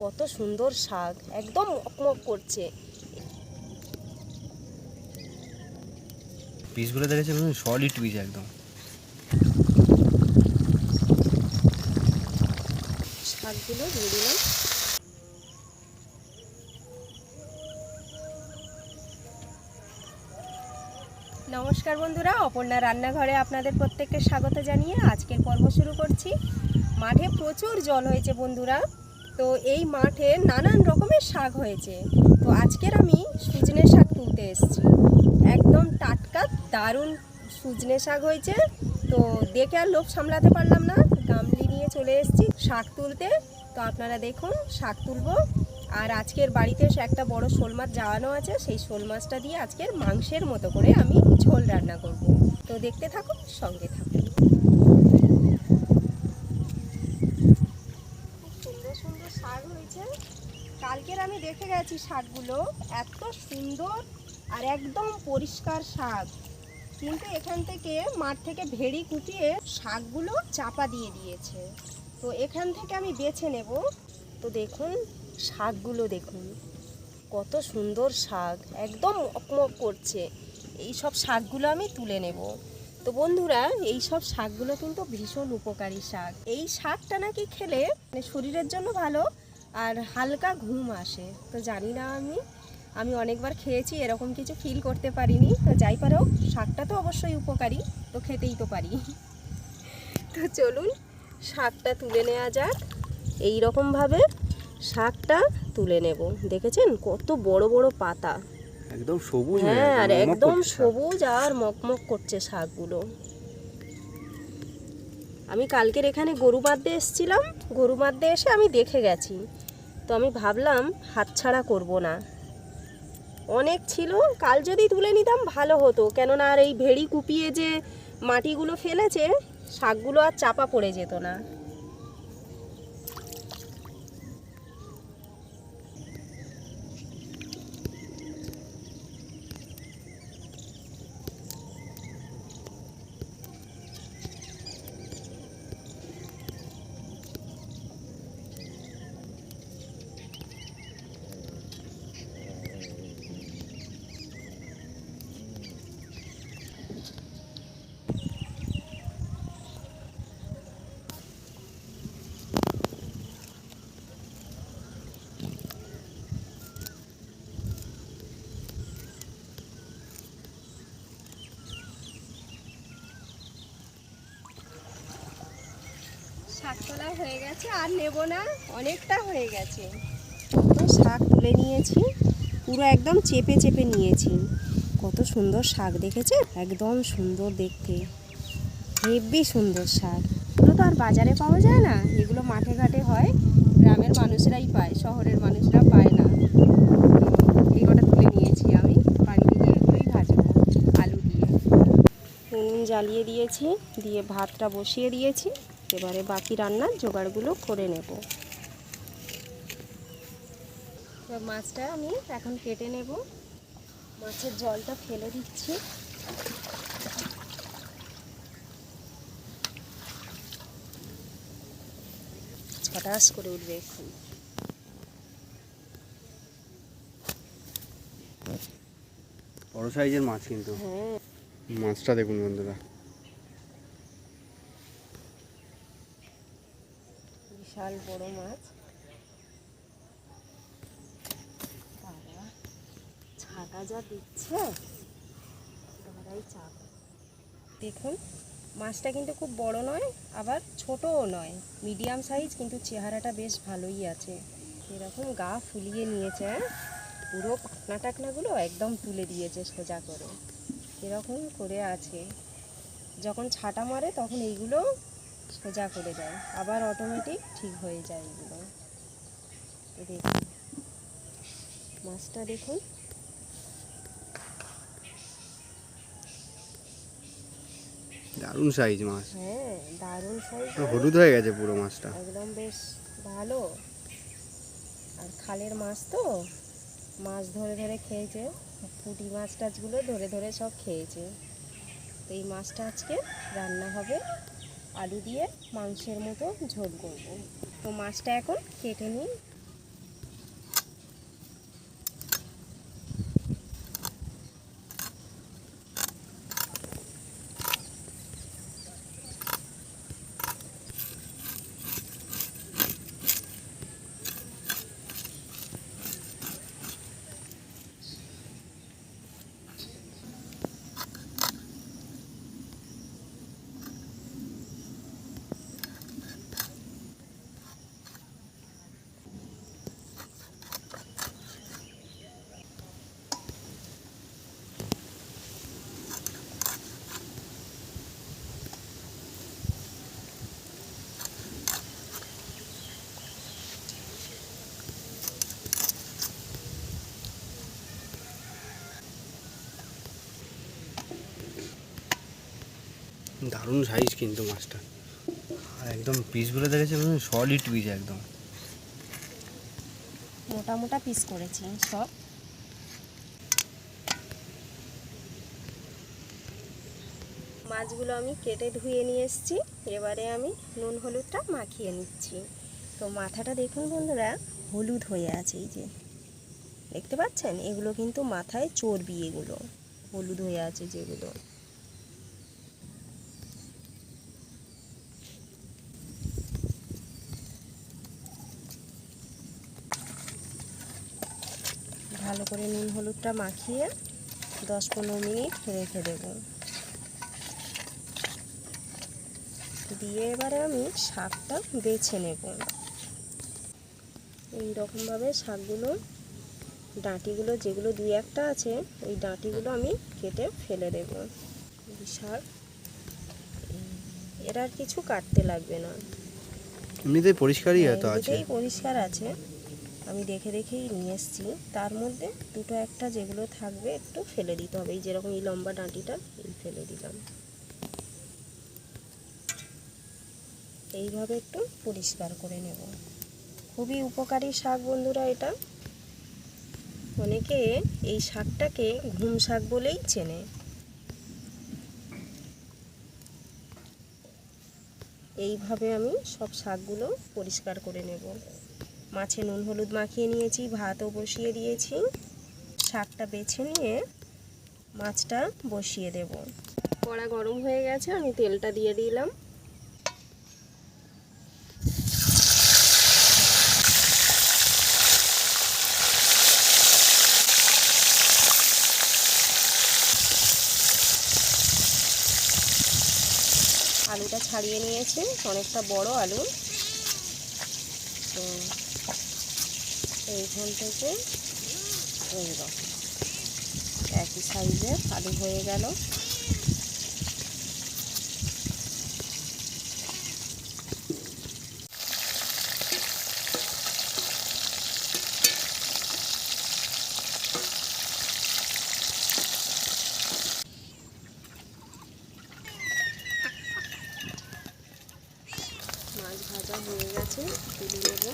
কত সুন্দর শাক, একদম মকমক করছে। পিসগুলো দেখেছি সলিড পিস একদম। শাকগুলো দিয়ে দিলাম। নমস্কার বন্ধুরা, অপর্ণা রান্নাঘরে আপনাদের প্রত্যেককে স্বাগত জানিয়ে আজকের পর্ব শুরু করছি। মাঠে প্রচুর জল হয়েছে বন্ধুরা, তো এই মাঠে নানান রকমের শাক হয়েছে। তো আজকের আমি সজনে শাক তুলতে এসেছি। একদম টাটকা দারুণ সজনে শাক হয়েছে। তো দেখে আর লোভ সামলাতে পারলাম না, গামলি নিয়ে চলে এসেছি শাক তুলতে। তো আপনারা দেখুন শাক তুলবো। আর আজকের বাড়িতে একটা বড় শোল মাছ যাওয়ানো আছে, সেই শোল মাছটা দিয়ে আজকের মাংসের মতো করে আমি ঝোল রান্না করব। তো দেখতে থাকুন, সঙ্গে থাকুন। খুব সুন্দর সুন্দর শাক হয়েছে। কালকের আমি দেখে গেছি শাকগুলো এত সুন্দর আর একদম পরিষ্কার শাক, কিন্তু এখান থেকে মাঠ থেকে ভেড়ি কুপিয়ে শাকগুলো চাপা দিয়ে দিয়েছে। তো এখান থেকে আমি বেছে নেব। তো দেখুন শাকগুলো, দেখুন কত সুন্দর শাক, একদম মকমক করছে। এই সব শাকগুলো আমি তুলে নেব। তো বন্ধুরা, এই সব শাকগুলো কিন্তু ভীষণ উপকারী শাক। এই শাকটা নাকি খেলে শরীরের জন্য ভালো আর হালকা ঘুম আসে। তো জানি না, আমি অনেকবার খেয়েছি, এরকম কিছু ফিল করতে পারিনি। তো যাই পারো, শাকটা তো অবশ্যই উপকারী, তো খেতেই তো পারি। তো চলুন শাকটা তুলে নেওয়া যাক। এই রকমভাবে শাকটা তুলে নেব। দেখেছেন কত বড় বড় পাতা, একদম সবুজ। হ্যাঁ, আর একদম সবুজ আর মকমক করছে শাকগুলো। আমি কালকের এখানে গরু বাঁধতে এসেছিলাম, গরু বাঁধতে এসে আমি দেখে গেছি। তো আমি ভাবলাম হাতছাড়া করব না, অনেক ছিল, কাল যদি তুলে নিতাম ভালো হতো। কেননা আর এই ভেড়ি কুপিয়ে যে মাটিগুলো ফেলেছে, শাকগুলো আর চাপা পড়ে যেত না। শাক তোলা হয়ে গেছে, আর নেব না, অনেকটা হয়ে গেছে। তো শাক তুলে নিয়েছি, পুরো একদম চেপে চেপে নিয়েছি। কত সুন্দর শাক, দেখেছে? একদম সুন্দর দেখতে, হেব্বি সুন্দর শাক। এগুলো তো আর বাজারে পাওয়া যায় না, এগুলো মাঠে ঘাটে হয়, গ্রামের মানুষরাই পায়, শহরের মানুষরা পায় না। এগুলোটা তুলে নিয়েছি আমি, বাড়িতে গিয়ে এগুলোই ভাজবো আলু দিয়ে। উনুন জ্বালিয়ে দিয়েছি, দিয়ে ভাতটা বসিয়ে দিয়েছি। এবারে বাকি রান্নার জোগাড়গুলো করে নেব। মাছটা আমি এখন কেটে নেব। মাছের জলটা ফেলে দিচ্ছি। ছটাস করে উঠবে এখন। বড় সাইজের মাছ কিন্তু। হ্যাঁ, মাছটা দেখুন বন্ধুরা, বিশাল বড় মাছ। ছাটা যা দিচ্ছে, একেবারেই চাপ। দেখুন মাছটা কিন্তু খুব বড় নয়, আবার ছোটও নয়, মিডিয়াম সাইজ, কিন্তু চেহারাটা বেশ ভালোই আছে। এরকম গা ফুলিয়ে নিয়েছে, পুরো পাখনা টাকনাগুলো একদম তুলে দিয়েছে সোজা করে, এরকম করে আছে। যখন ছাটা মারে তখন এইগুলো সোজা করে দেয়, আবার অটোমেটিক ঠিক হয়ে যায় এগুলো। দেখুন মাছটা, দেখুন দারুণ সাইজ মাছ। হ্যাঁ, দারুণ সাইজ, হলুদ হয়ে গেছে পুরো মাছটা, একদম বেশ ভালো। আর খালের মাছ তো, মাছ ধরে ধরে খেয়েছে, পুঁটি মাছ টাছগুলো ধরে ধরে সব খেয়েছে। তো এই মাছটা আজকে রান্না হবে, আলু দিয়ে মাংসের মতো ঝোল করব। তো মাছটা এখন কেটে নিই। দারুণ সাইজ কিন্তু মাছটা। আর একদম পিসগুলো দেখেছে সলিড পিস একদম। মোটা মোটা পিস করেছি সব। মাছগুলো আমি কেটে ধুয়ে নিয়ে এসেছি, এবারে আমি নুন হলুদটা মাখিয়ে নিচ্ছি। তো মাথাটা দেখুন বন্ধুরা, হলুদ হয়ে আছে, এই যে দেখতে পাচ্ছেন, এগুলো কিন্তু মাথায় চর্বি, এগুলো হলুদ হয়ে আছে যেগুলো। ভালো করে নুন হলুদটা মাখিয়ে 10-15 মিনিট রেখে দেব। দিয়ে এবারে আমি শাকটা বেছে নেব। এই রকমভাবে শাকগুলো, ডাঁটিগুলো যেগুলো 2-1টা আছে, ওই ডাঁটিগুলো আমি কেটে ফেলে দেব। শাক এর আর কিছু কাটতে লাগবে না, এমনিতেই পরিষ্কারই হয়তো আছে। এমনিতেই পরিষ্কার আছে। আমি দেখে দেখেই নিয়ে এসেছি। তার মধ্যে 2-1টা যেগুলো থাকবে একটু ফেলে দিতে হবে, এই যেরকম এই লম্বা ডাঁটিটা এই ফেলে দিলাম। এইভাবে একটু পরিষ্কার করে নেব। খুবই উপকারী শাক বন্ধুরা এটা। অনেকে এই শাকটাকে ঘুম শাক বলেই চেনে। এইভাবে আমি সব শাকগুলো পরিষ্কার করে নেব। মাছে নুন হলুদ মাখিয়ে নিয়েছি, ভাতও বসিয়ে দিয়েছি। শাকটা বেছে নিয়ে মাছটা বসিয়ে দেব। কড়া গরম হয়ে গেছে, আমি তেলটা দিয়ে দিলাম। আলুটা ছাড়িয়ে নিয়েছি, অনেকটা বড় আলু। তো এইখান থেকে এইরকম একই সাইজের আলু হয়ে গেল। মাছ ভাজা হয়ে গেছে, তুলে নেব।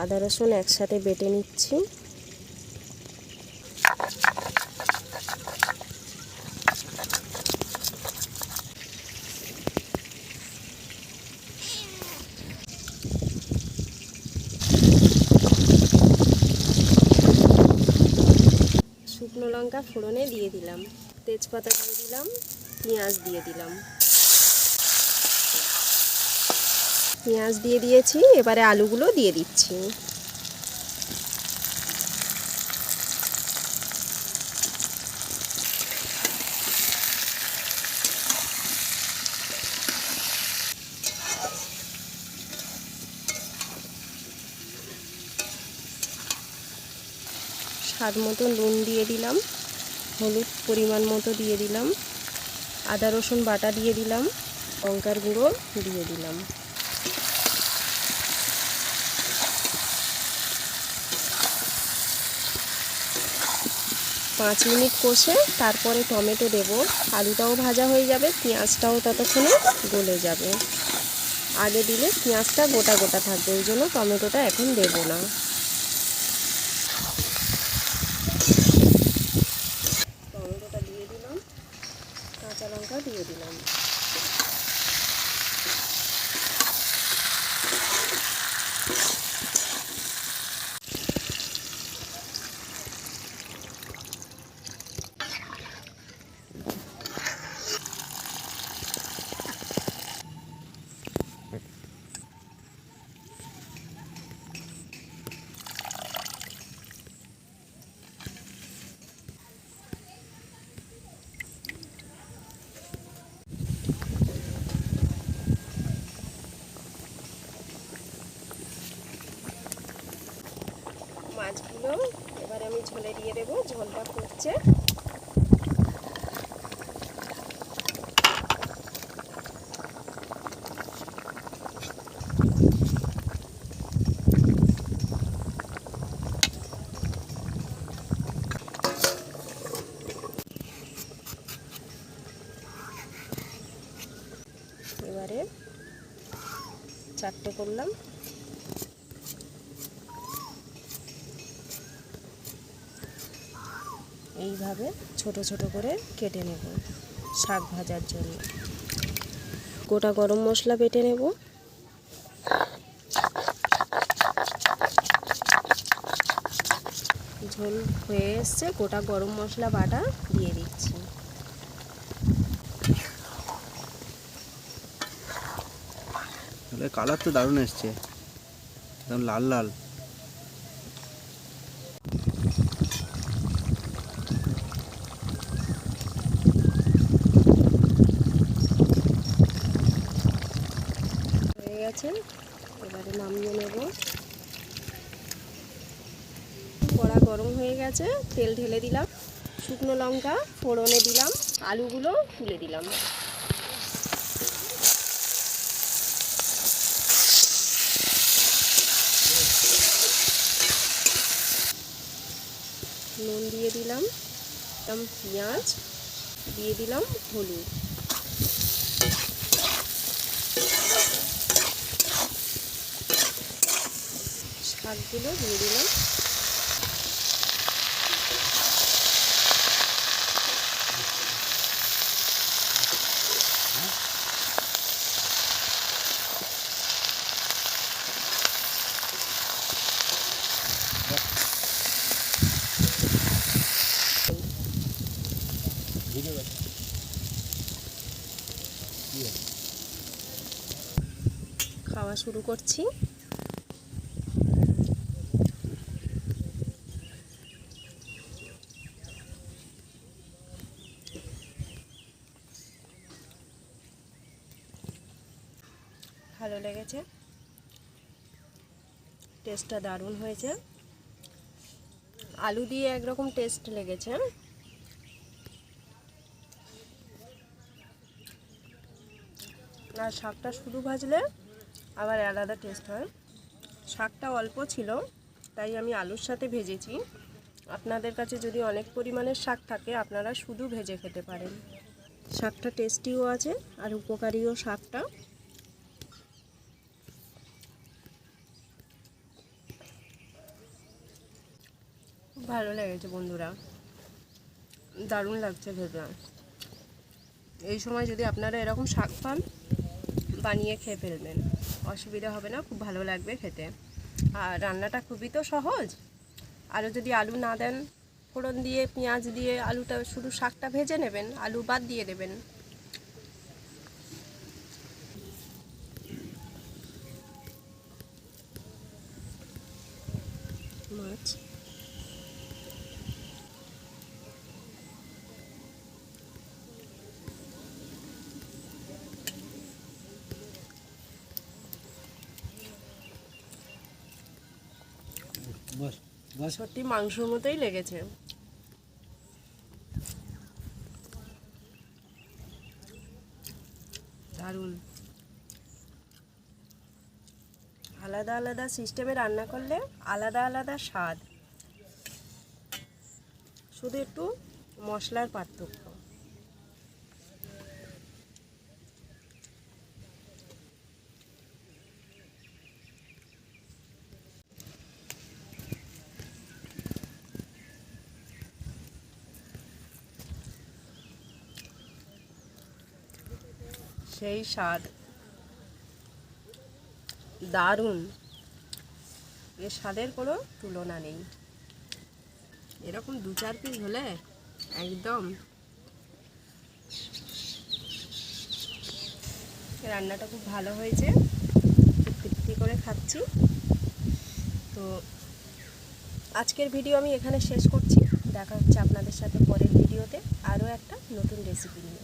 আদা রসুন একসাথে বেটে নিচ্ছি। শুকনো লঙ্কা ফোড়নে দিয়ে দিলাম, তেজপাতা দিয়ে দিলাম, পেঁয়াজ দিয়ে দিলাম। পেঁয়াজ দিয়ে দিয়েছি, এবারে আলুগুলো দিয়ে দিচ্ছি। স্বাদ মতো নুন দিয়ে দিলাম, হলুদ পরিমাণ মতো দিয়ে দিলাম, আদা রসুন বাটা দিয়ে দিলাম, লঙ্কার গুঁড়ো দিয়ে দিলাম। পাঁচ মিনিট কষে তারপরে টমেটো দেব। আলুটাও ভাজা হয়ে যাবে, পেঁয়াজটাও ততক্ষণে গলে যাবে। আগে দিলে পেঁয়াজটা গোটা গোটা থাকবে, ওই জন্য টমেটোটা এখন দেব না। টমেটোটা দিয়ে দিলাম, কাঁচা লঙ্কা দিয়ে দিলাম। মাছগুলো এবারে আমি ঝোলে দিয়ে দেবো, ঝোলটা ফুটছে। 4টে করলাম। এইভাবে ছোট ছোট করে কেটে নেব শাক ভাজার জন্য। গোটা গরম মশলা বেটে নেব। ঝোল হয়ে এসছে, গোটা গরম মশলা বাটা দিয়ে দিচ্ছি। কালার তো দারুণ এসছে, একদম লাল লাল। হয়ে গেছে, এবারে নামিয়ে নেব। কড়া গরম হয়ে গেছে, তেল ঢেলে দিলাম, শুকনো লঙ্কা ফোড়নে দিলাম, আলুগুলো তুলে দিলাম। নুন দিয়ে দিলাম, পেঁয়াজ দিয়ে দিলাম, হলুদ। শাকগুলো দিয়ে দিলাম। খাওয়া শুরু করছি। ভালো লেগেছে, টেস্টটা দারুণ হয়েছে। আলু দিয়ে একরকম টেস্ট লেগেছে, আর শাকটা শুধু ভাজলে আবার আলাদা টেস্ট হয়। শাকটা অল্প ছিল তাই আমি আলুর সাথে ভেজেছি। আপনাদের কাছে যদি অনেক পরিমাণের শাক থাকে আপনারা শুধু ভেজে খেতে পারেন। শাকটা টেস্টিও আছে আর উপকারীও শাকটা। ভালো লেগেছে বন্ধুরা, দারুণ লাগছে খেতে। এই সময় যদি আপনারা এরকম শাক পান বানিয়ে খেয়ে ফেলবেন, অসুবিধা হবে না, খুব ভালো লাগবে খেতে। আর রান্নাটা খুবই তো সহজ। আরও যদি আলু না দেন, ফোড়ন দিয়ে পেঁয়াজ দিয়ে আলুটা শুধু শাকটা ভেজে নেবেন, আলু বাদ দিয়ে দেবেন। মাছ সত্যি মাংসর মতোই লেগেছে। দারুণ। আলাদা আলাদা সিস্টেমে রান্না করলে আলাদা আলাদা স্বাদ, শুধু একটু মশলার পার্থক্য। সেই স্বাদ, দারুণ। এর স্বাদের কোনো তুলনা নেই। এরকম 2-4 পিস হলে একদম। রান্নাটা খুব ভালো হয়েছে, খুব তৃপ্তি করে খাচ্ছি। তো আজকের ভিডিও আমি এখানে শেষ করছি। দেখা হচ্ছে আপনাদের সাথে পরের ভিডিওতে আরও একটা নতুন রেসিপি নিয়ে।